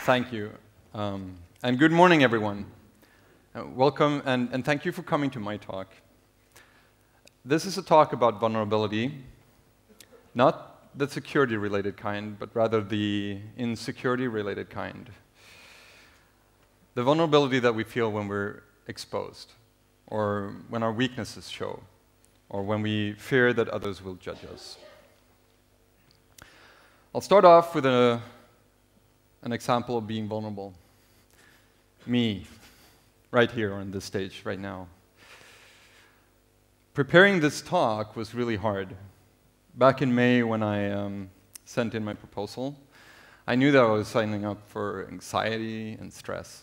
Thank you. And good morning, everyone. Welcome, and thank you for coming to my talk. This is a talk about vulnerability, not the security-related kind, but rather the insecurity-related kind. The vulnerability that we feel when we're exposed, or when our weaknesses show, or when we fear that others will judge us. I'll start off with an example of being vulnerable. Me, right here on this stage, right now. Preparing this talk was really hard. Back in May, when I sent in my proposal, I knew that I was signing up for anxiety and stress.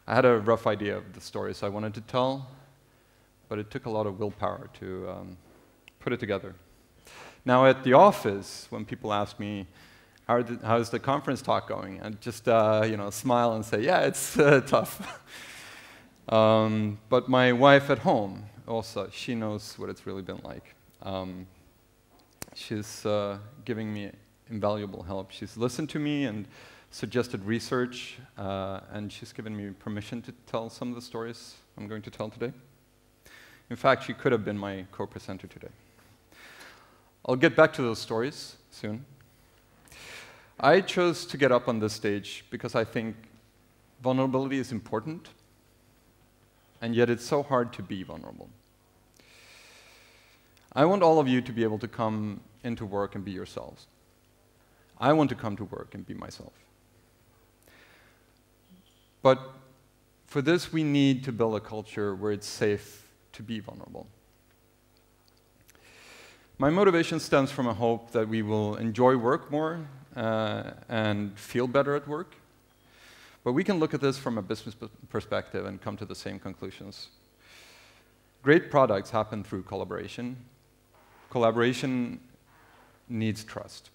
I had a rough idea of the stories I wanted to tell, but it took a lot of willpower to put it together. Now at the office, when people ask me, how's the conference talk going? I just smile and say, yeah, it's tough. But my wife at home, also, she knows what it's really been like. She's giving me invaluable help. She's listened to me and suggested research, and she's given me permission to tell some of the stories I'm going to tell today. In fact, she could have been my co-presenter today. I'll get back to those stories soon. I chose to get up on this stage because I think vulnerability is important, and yet it's so hard to be vulnerable. I want all of you to be able to come into work and be yourselves. I want to come to work and be myself. But for this, we need to build a culture where it's safe to be vulnerable. My motivation stems from a hope that we will enjoy work more and feel better at work. But we can look at this from a business perspective and come to the same conclusions. Great products happen through collaboration. Collaboration needs trust.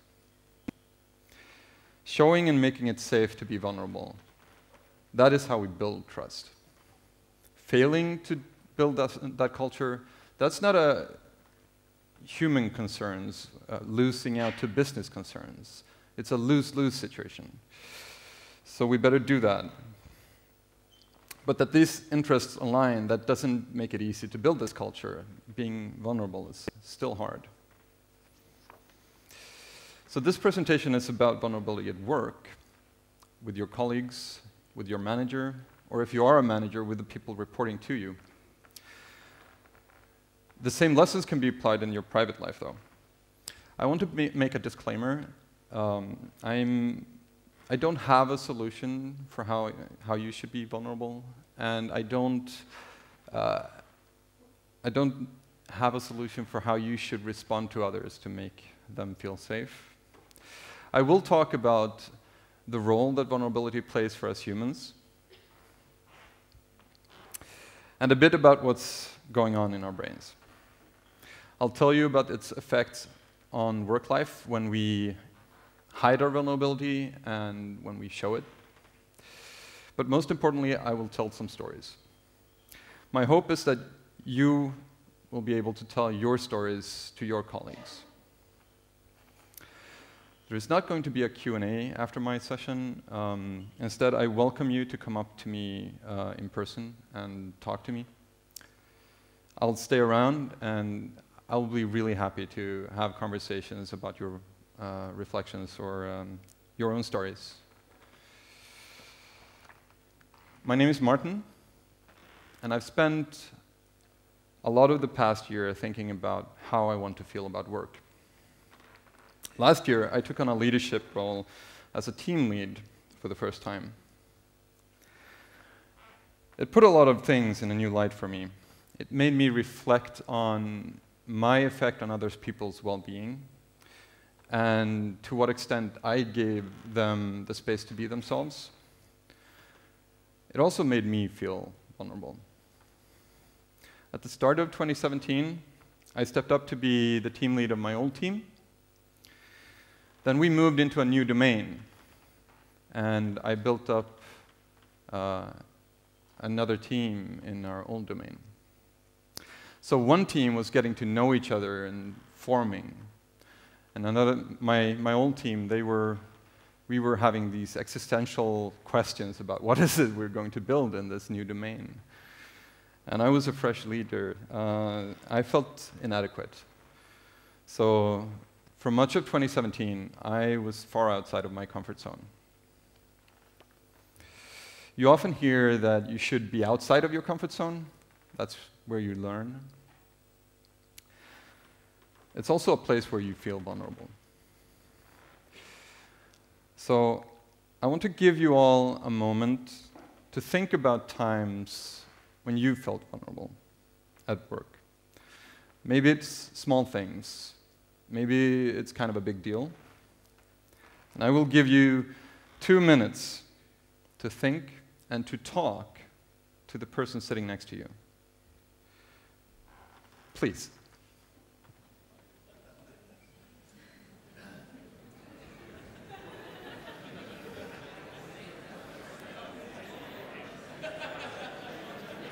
Showing and making it safe to be vulnerable, that is how we build trust. Failing to build that culture, that's not a human concerns, losing out to business concerns. It's a lose-lose situation. So we better do that. But that these interests align, that doesn't make it easy to build this culture. Being vulnerable is still hard. So this presentation is about vulnerability at work, with your colleagues, with your manager, or if you are a manager, with the people reporting to you. The same lessons can be applied in your private life, though. I want to make a disclaimer. I don't have a solution for how you should be vulnerable, and I don't have a solution for how you should respond to others to make them feel safe. I will talk about the role that vulnerability plays for us humans, and a bit about what's going on in our brains. I'll tell you about its effects on work life when we hide our vulnerability and when we show it. But most importantly, I will tell some stories. My hope is that you will be able to tell your stories to your colleagues. There is not going to be a Q&A after my session. Instead, I welcome you to come up to me in person and talk to me. I'll stay around, and I'll be really happy to have conversations about your reflections or your own stories. My name is Martin, and I've spent a lot of the past year thinking about how I want to feel about work. Last year, I took on a leadership role as a team lead for the first time. It put a lot of things in a new light for me. It made me reflect on my effect on other people's well-being, and to what extent I gave them the space to be themselves. It also made me feel vulnerable. At the start of 2017, I stepped up to be the team lead of my old team. Then we moved into a new domain, and I built up another team in our old domain. So one team was getting to know each other and forming. And another, my old team, they were we were having these existential questions about what is it we're going to build in this new domain. And I was a fresh leader. I felt inadequate. So for much of 2017, I was far outside of my comfort zone. You often hear that you should be outside of your comfort zone. That's where you learn. It's also a place where you feel vulnerable. So I want to give you all a moment to think about times when you felt vulnerable at work. Maybe it's small things. Maybe it's kind of a big deal. And I will give you 2 minutes to think and to talk to the person sitting next to you. Please.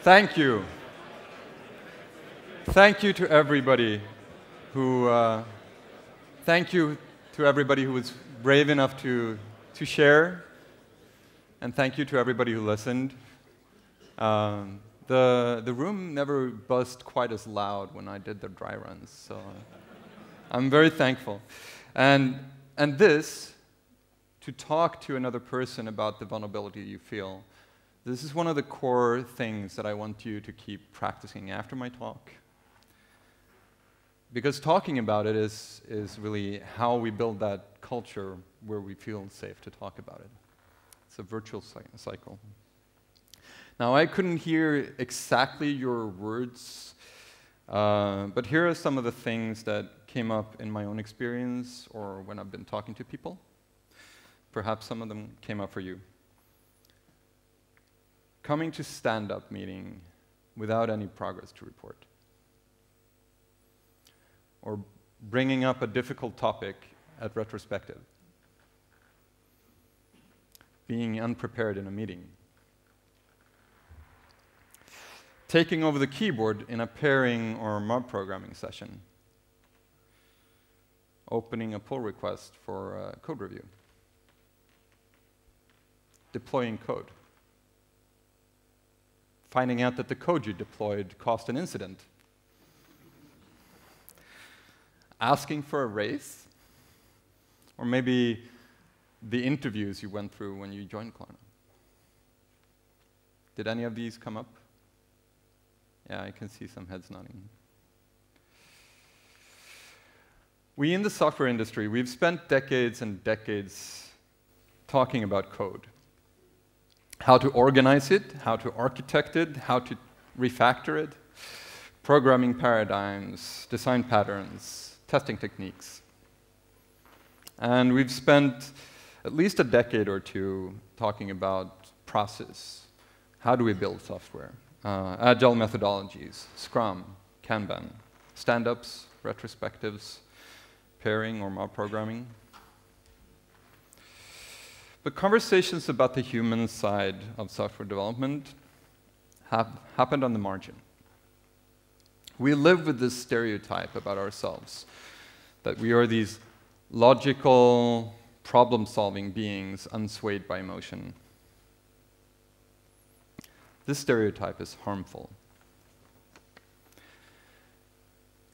Thank you. Thank you to everybody who was brave enough to share, and thank you to everybody who listened. The room never buzzed quite as loud when I did the dry runs, so I'm very thankful. And this, to talk to another person about the vulnerability you feel, this is one of the core things that I want you to keep practicing after my talk. Because talking about it is really how we build that culture where we feel safe to talk about it. It's a virtual cycle. Now, I couldn't hear exactly your words, but here are some of the things that came up in my own experience or when I've been talking to people. Perhaps some of them came up for you. Coming to stand-up meeting without any progress to report. Or bringing up a difficult topic at retrospective. Being unprepared in a meeting. Taking over the keyboard in a pairing or mob programming session. Opening a pull request for a code review. Deploying code. Finding out that the code you deployed caused an incident. Asking for a raise, or maybe the interviews you went through when you joined Klarna. Did any of these come up? Yeah, I can see some heads nodding. We in the software industry, we've spent decades and decades talking about code. How to organize it, how to architect it, how to refactor it, programming paradigms, design patterns, testing techniques. And we've spent at least a decade or two talking about process. How do we build software? Agile methodologies, Scrum, Kanban, stand-ups, retrospectives, pairing or mob programming. But conversations about the human side of software development have happened on the margin. We live with this stereotype about ourselves, that we are these logical, problem-solving beings unswayed by emotion. This stereotype is harmful.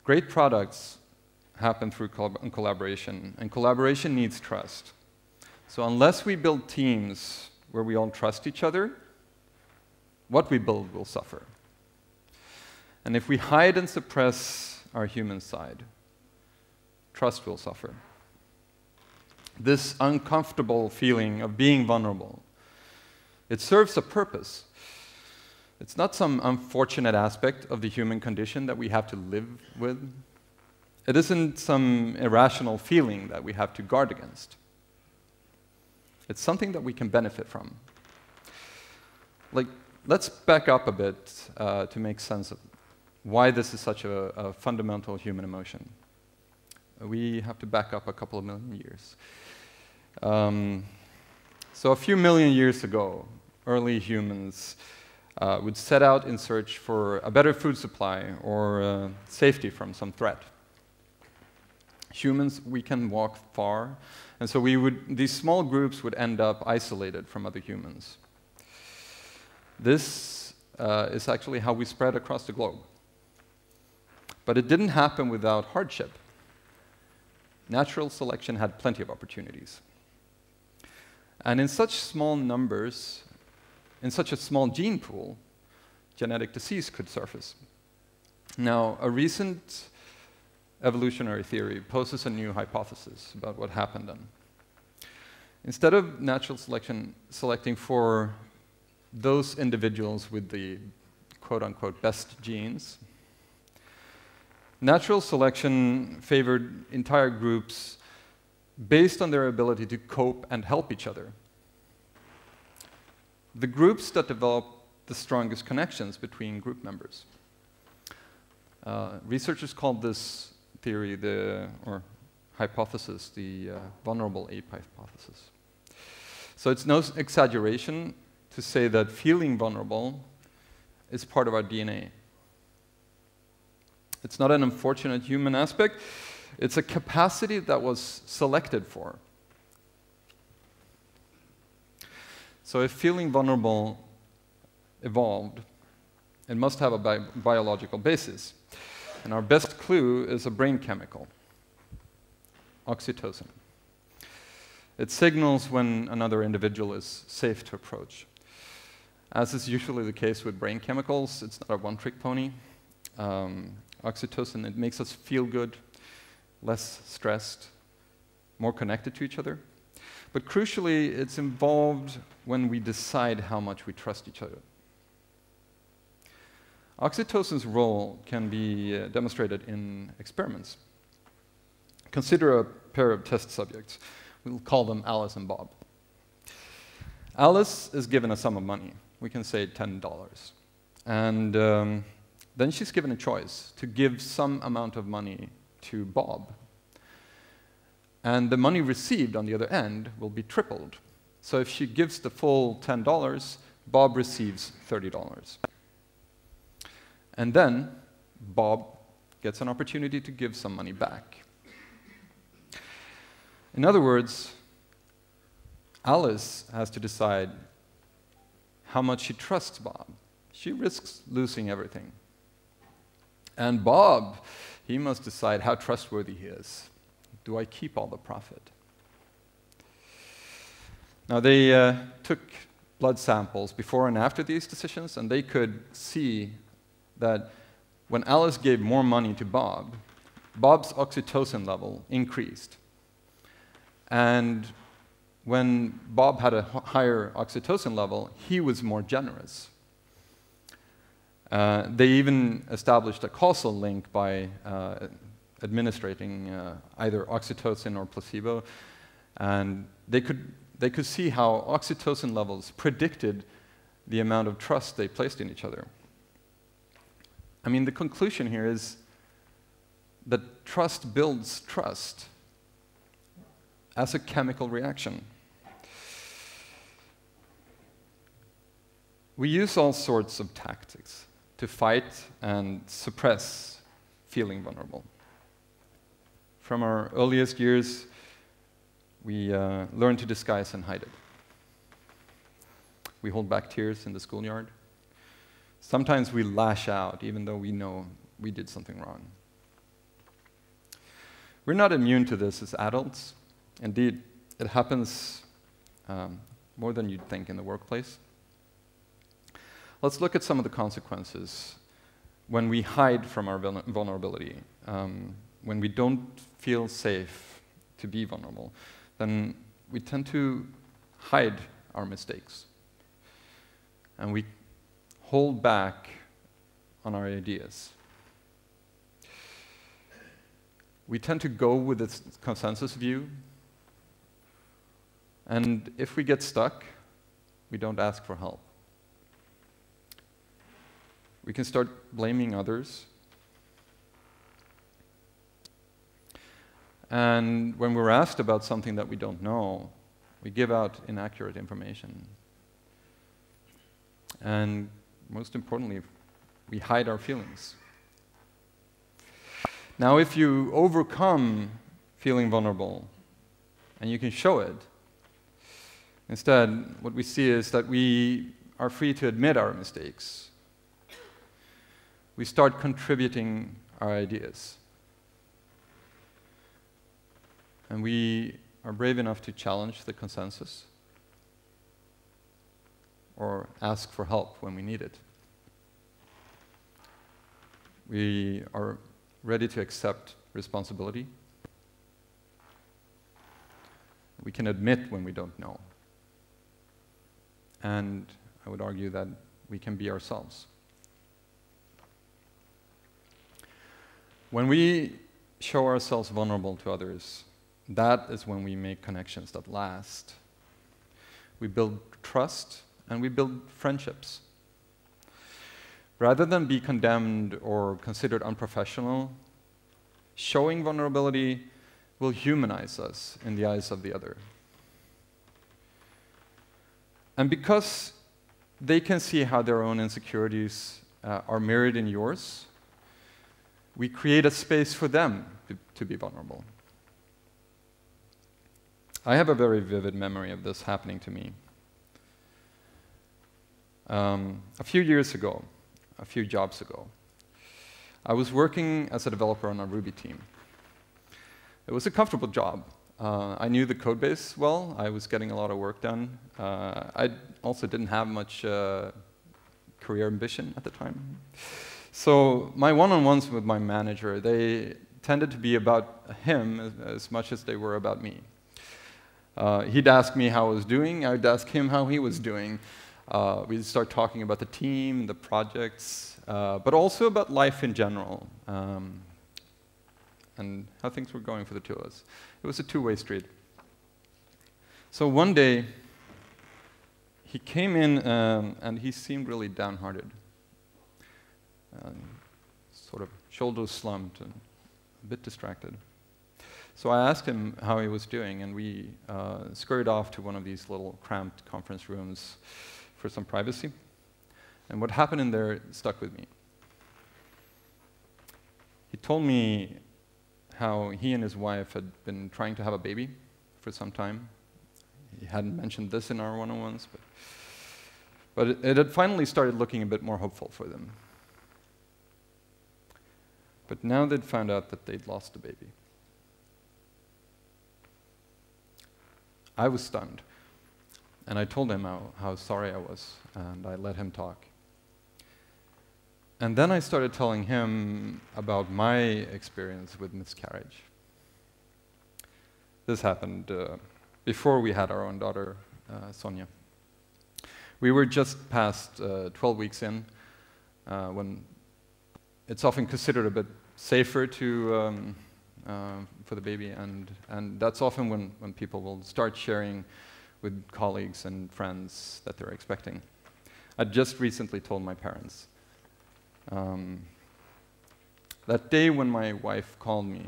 Great products happen through collaboration, and collaboration needs trust. So unless we build teams where we all trust each other, what we build will suffer. And if we hide and suppress our human side, trust will suffer. This uncomfortable feeling of being vulnerable, it serves a purpose. It's not some unfortunate aspect of the human condition that we have to live with. It isn't some irrational feeling that we have to guard against. It's something that we can benefit from. Let's back up a bit to make sense of why this is such a fundamental human emotion. We have to back up a couple of million years. So a few million years ago, early humans would set out in search for a better food supply or safety from some threat. Humans, we can walk far, and so these small groups would end up isolated from other humans. This is actually how we spread across the globe. But it didn't happen without hardship. Natural selection had plenty of opportunities. And in such small numbers, in such a small gene pool, genetic disease could surface. Now, a recent evolutionary theory poses a new hypothesis about what happened then. Instead of natural selection selecting for those individuals with the quote-unquote best genes, natural selection favored entire groups based on their ability to cope and help each other. The groups that developed the strongest connections between group members. Researchers called this theory, or hypothesis, the vulnerable ape hypothesis. So it's no exaggeration to say that feeling vulnerable is part of our DNA. It's not an unfortunate human aspect, it's a capacity that was selected for. So if feeling vulnerable evolved, it must have a biological basis. And our best clue is a brain chemical, oxytocin. It signals when another individual is safe to approach. As is usually the case with brain chemicals, it's not a one-trick pony. Oxytocin, it makes us feel good, less stressed, more connected to each other. But crucially, it's involved when we decide how much we trust each other. Oxytocin's role can be demonstrated in experiments. Consider a pair of test subjects. We'll call them Alice and Bob. Alice is given a sum of money. We can say $10. And then she's given a choice to give some amount of money to Bob. And the money received on the other end will be tripled. So if she gives the full $10, Bob receives $30. And then Bob gets an opportunity to give some money back. In other words, Alice has to decide how much she trusts Bob. She risks losing everything. And Bob, he must decide how trustworthy he is. Do I keep all the profit? Now, they took blood samples before and after these decisions, and they could see that when Alice gave more money to Bob, Bob's oxytocin level increased. And when Bob had a higher oxytocin level, he was more generous. They even established a causal link by administrating either oxytocin or placebo, and they could see how oxytocin levels predicted the amount of trust they placed in each other. I mean, the conclusion here is that trust builds trust as a chemical reaction. We use all sorts of tactics to fight and suppress feeling vulnerable. From our earliest years, we learn to disguise and hide it. We hold back tears in the schoolyard. Sometimes we lash out, even though we know we did something wrong. We're not immune to this as adults. Indeed, it happens more than you'd think in the workplace. Let's look at some of the consequences when we hide from our vulnerability, when we don't feel safe to be vulnerable. Then we tend to hide our mistakes. And we hold back on our ideas. We tend to go with this consensus view. And if we get stuck, we don't ask for help. We can start blaming others. And when we're asked about something that we don't know, we give out inaccurate information. And most importantly, we hide our feelings. Now, if you overcome feeling vulnerable, and you can show it. Instead, what we see is that we are free to admit our mistakes. We start contributing our ideas. And we are brave enough to challenge the consensus or ask for help when we need it. We are ready to accept responsibility. We can admit when we don't know. And I would argue that we can be ourselves. When we show ourselves vulnerable to others, that is when we make connections that last. We build trust and we build friendships. Rather than be condemned or considered unprofessional, showing vulnerability will humanize us in the eyes of the other. And because they can see how their own insecurities are mirrored in yours, we create a space for them to be vulnerable. I have a very vivid memory of this happening to me. A few years ago, a few jobs ago, I was working as a developer on a Ruby team. It was a comfortable job. I knew the code base well. I was getting a lot of work done. I also didn't have much career ambition at the time. So my one-on-ones with my manager, they tended to be about him as much as they were about me. He'd ask me how I was doing. I'd ask him how he was doing. We'd start talking about the team, the projects, but also about life in general, and how things were going for the two of us. It was a two-way street. So one day, he came in and he seemed really downhearted. Sort of shoulders slumped and a bit distracted. So I asked him how he was doing, and we scurried off to one of these little cramped conference rooms for some privacy. And what happened in there stuck with me. He told me how he and his wife had been trying to have a baby for some time. He hadn't mentioned this in our one-on-ones, but it had finally started looking a bit more hopeful for them. But now they'd found out that they'd lost a baby. I was stunned, and I told him how sorry I was, and I let him talk. And then I started telling him about my experience with miscarriage. This happened before we had our own daughter, Sonia. We were just past 12 weeks in, when it's often considered a bit safer to for the baby, and that's often when people will start sharing with colleagues and friends that they're expecting. I just recently told my parents. That day when my wife called me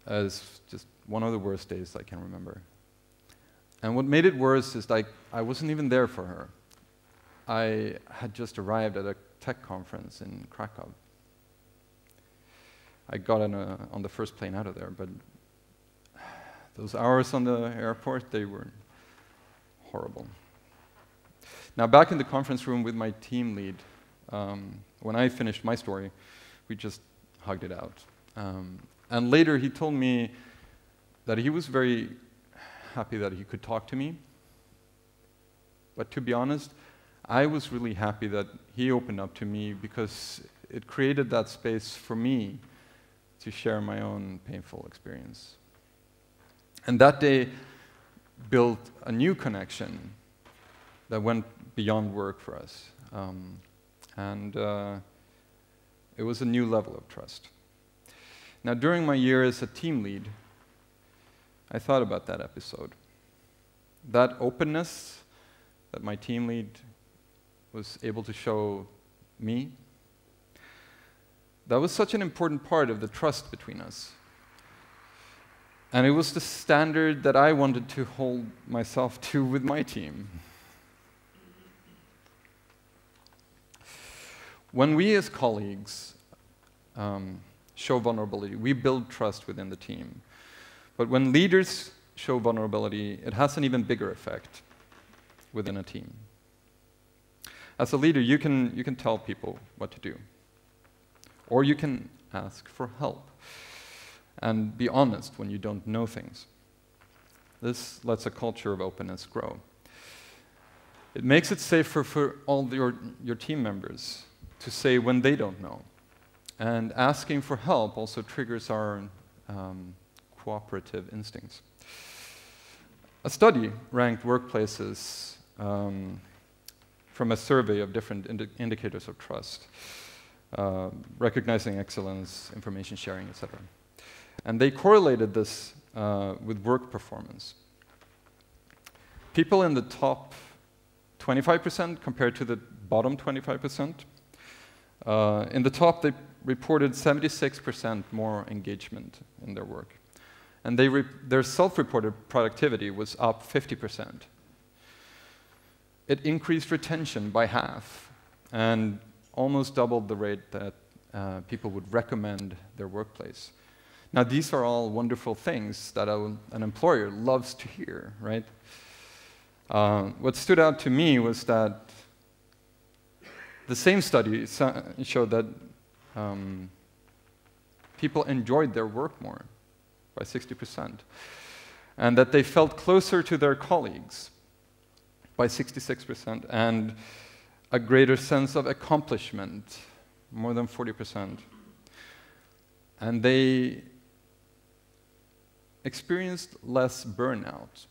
is just one of the worst days I can remember. And what made it worse is like I wasn't even there for her. I had just arrived at a tech conference in Krakow. I got on the first plane out of there, but those hours on the airport, they were horrible. Now, back in the conference room with my team lead, when I finished my story, we just hugged it out. And later, he told me that he was very happy that he could talk to me. But to be honest, I was really happy that he opened up to me because it created that space for me to share my own painful experience. And that day built a new connection that went beyond work for us. It was a new level of trust. Now, during my year as a team lead, I thought about that episode. That openness that my team lead was able to show me, that was such an important part of the trust between us. And it was the standard that I wanted to hold myself to with my team. When we as colleagues show vulnerability. We build trust within the team. But when leaders show vulnerability, it has an even bigger effect within a team. As a leader, you can tell people what to do. Or you can ask for help and be honest when you don't know things. This lets a culture of openness grow. It makes it safer for all your team members to say when they don't know. And asking for help also triggers our cooperative instincts. A study ranked workplaces from a survey of different indicators of trust, recognizing excellence, information sharing, etc. And they correlated this with work performance. People in the top 25% compared to the bottom 25%. In the top, they reported 76% more engagement in their work. And their self-reported productivity was up 50%. It increased retention by half and almost doubled the rate that people would recommend their workplace. Now, these are all wonderful things that an employer loves to hear, right? What stood out to me was that the same study showed that people enjoyed their work more by 60%, and that they felt closer to their colleagues by 66%, and a greater sense of accomplishment, more than 40%. And they experienced less burnout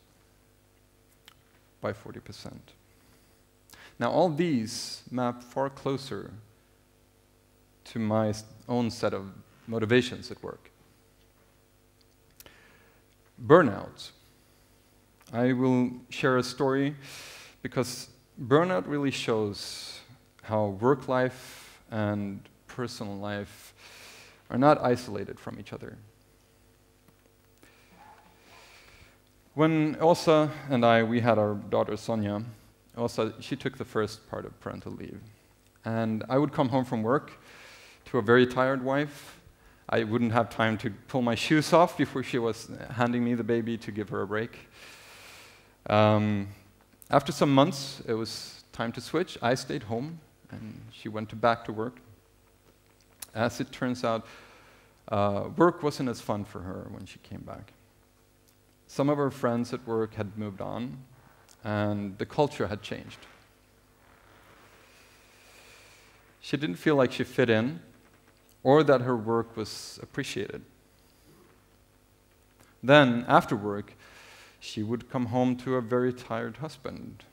by 40%. Now, all these map far closer to my own set of motivations at work. Burnout. I will share a story because burnout really shows how work life and personal life are not isolated from each other. When Elsa and we had our daughter Sonja, Elsa, she took the first part of parental leave. And I would come home from work to a very tired wife. I wouldn't have time to pull my shoes off before she was handing me the baby to give her a break. After some months, it was time to switch. I stayed home, and she went back to work. As it turns out, work wasn't as fun for her when she came back. Some of her friends at work had moved on, and the culture had changed. She didn't feel like she fit in, or that her work was appreciated. Then, after work, she would come home to a very tired husband,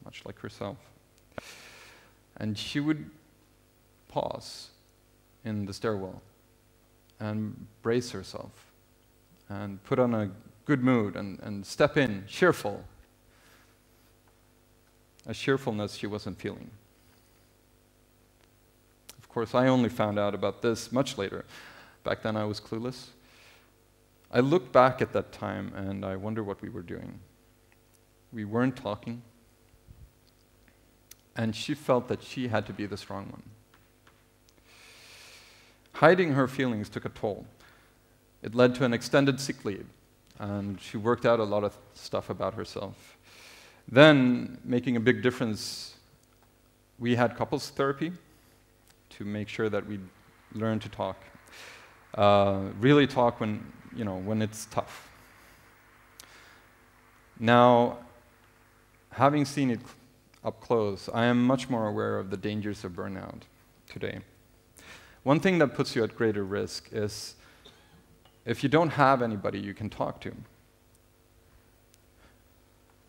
much like herself. And she would pause in the stairwell and brace herself and put on a good mood and step in, cheerful. A cheerfulness she wasn't feeling. Of course, I only found out about this much later. Back then I was clueless. I look back at that time and I wonder what we were doing. We weren't talking. And she felt that she had to be the strong one. Hiding her feelings took a toll. It led to an extended sick leave, and she worked out a lot of stuff about herself. Then, making a big difference, we had couples therapy to make sure that we learn to talk. Really talk when it's tough. Now, having seen it up close, I am much more aware of the dangers of burnout today. One thing that puts you at greater risk is if you don't have anybody you can talk to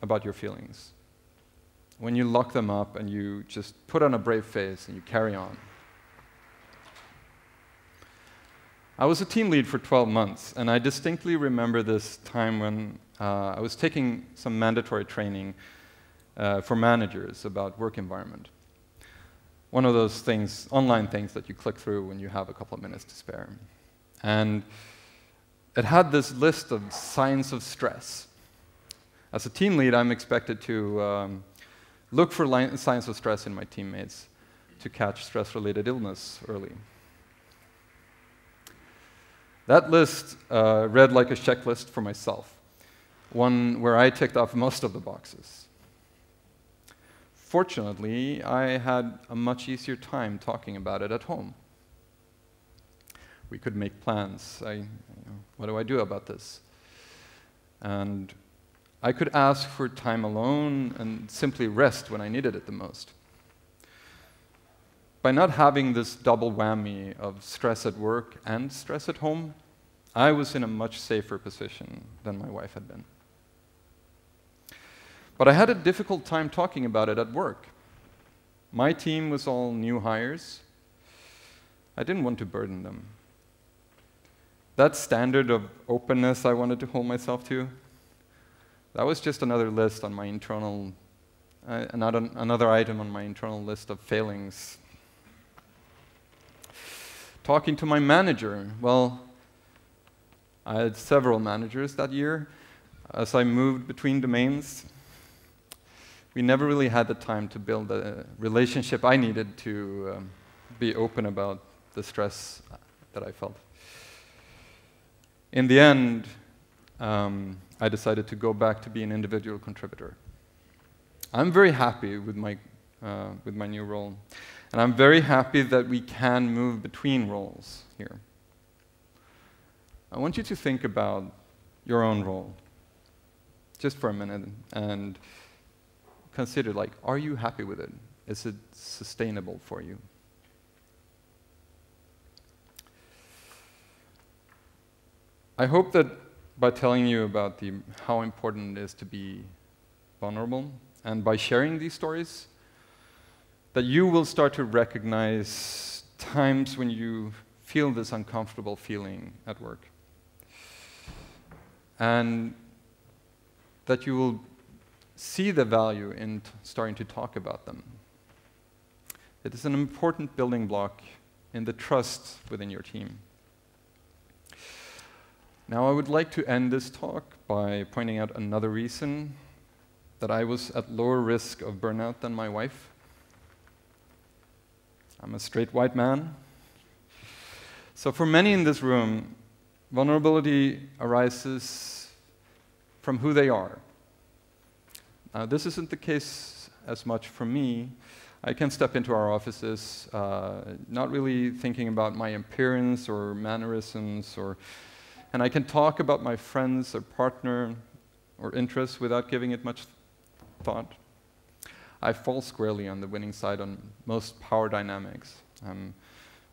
about your feelings. When you lock them up and you just put on a brave face and you carry on. I was a team lead for 12 months, and I distinctly remember this time when I was taking some mandatory training for managers about work environment. One of those things, online things that you click through when you have a couple of minutes to spare. And it had this list of signs of stress. As a team lead, I'm expected to look for signs of stress in my teammates to catch stress-related illness early. That list read like a checklist for myself, one where I ticked off most of the boxes. Fortunately, I had a much easier time talking about it at home. We could make plans. What do I do about this? And I could ask for time alone and simply rest when I needed it the most. By not having this double whammy of stress at work and stress at home, I was in a much safer position than my wife had been. But I had a difficult time talking about it at work. My team was all new hires. I didn't want to burden them. That standard of openness I wanted to hold myself to, that was just another list on my internal, another item on my internal list of failings. Talking to my manager, well, I had several managers that year. As I moved between domains, we never really had the time to build a relationship I needed to be open about the stress that I felt. In the end, I decided to go back to be an individual contributor. I'm very happy with my new role, and I'm very happy that we can move between roles here. I want you to think about your own role, just for a minute, and consider, like, are you happy with it? Is it sustainable for you? I hope that by telling you about how important it is to be vulnerable, and by sharing these stories, that you will start to recognize times when you feel this uncomfortable feeling at work. And that you will see the value in starting to talk about them. It is an important building block in the trust within your team. Now, I would like to end this talk by pointing out another reason that I was at lower risk of burnout than my wife. I'm a straight white man. So for many in this room, vulnerability arises from who they are. Now, this isn't the case as much for me. I can step into our offices not really thinking about my appearance or mannerisms, and I can talk about my friends or partner or interests without giving it much thought. I fall squarely on the winning side on most power dynamics. I'm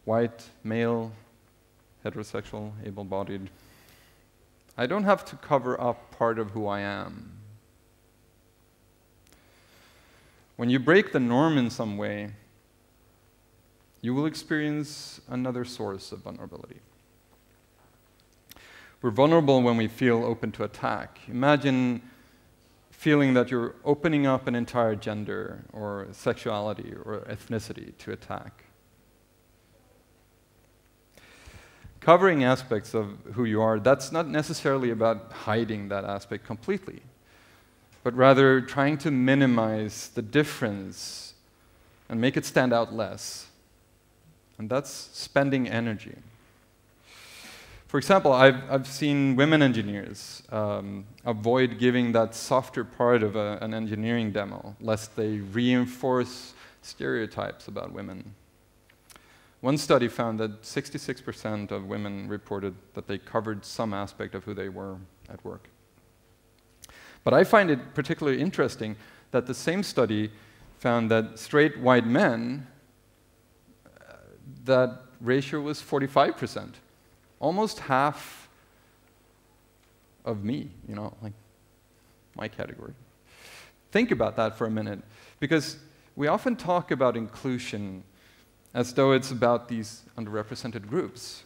white, male, heterosexual, able-bodied. I don't have to cover up part of who I am. When you break the norm in some way, you will experience another source of vulnerability. We're vulnerable when we feel open to attack. Imagine feeling that you're opening up an entire gender or sexuality or ethnicity to attack. Covering aspects of who you are, that's not necessarily about hiding that aspect completely, but rather trying to minimize the difference and make it stand out less. And that's spending energy. For example, I've seen women engineers avoid giving that softer part of an engineering demo, lest they reinforce stereotypes about women. One study found that 66% of women reported that they covered some aspect of who they were at work. But I find it particularly interesting that the same study found that straight white men, that ratio was 45%. Almost half of me, like my category. Think about that for a minute, because we often talk about inclusion as though it's about these underrepresented groups.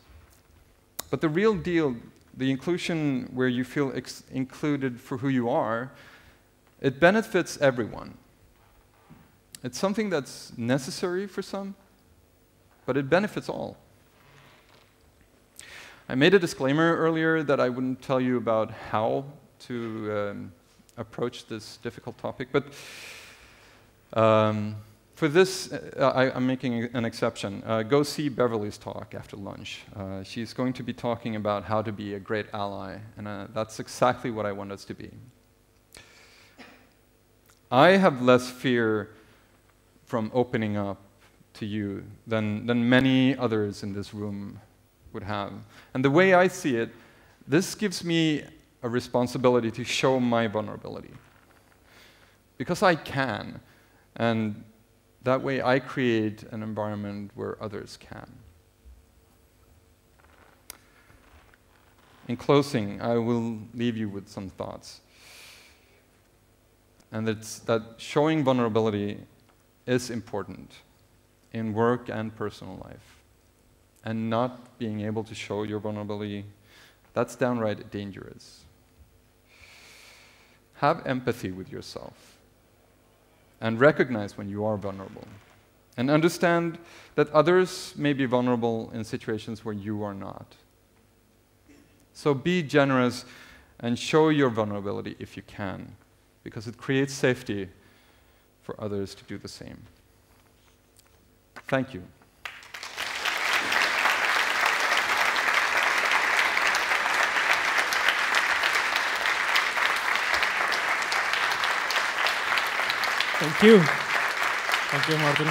But the real deal, the inclusion where you feel included for who you are, it benefits everyone. It's something that's necessary for some, but it benefits all. I made a disclaimer earlier that I wouldn't tell you about how to approach this difficult topic, but for For this, I'm making an exception. Go see Beverly's talk after lunch. She's going to be talking about how to be a great ally, and that's exactly what I want us to be. I have less fear from opening up to you than many others in this room would have. And the way I see it, this gives me a responsibility to show my vulnerability. Because I can, and that way I create an environment where others can. In closing, I will leave you with some thoughts. And it's that showing vulnerability is important in work and personal life. And not being able to show your vulnerability, that's downright dangerous. Have empathy with yourself and recognize when you are vulnerable. And understand that others may be vulnerable in situations where you are not. So be generous and show your vulnerability if you can, because it creates safety for others to do the same. Thank you. Thank you. Thank you, Martin.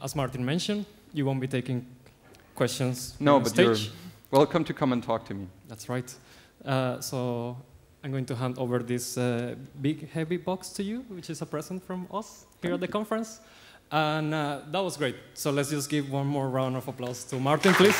As Martin mentioned, you won't be taking questions on but stage. you're welcome to come and talk to me. That's right. So I'm going to hand over this big, heavy box to you, which is a present from us here at the conference. And that was great. So let's just give one more round of applause to Martin, please.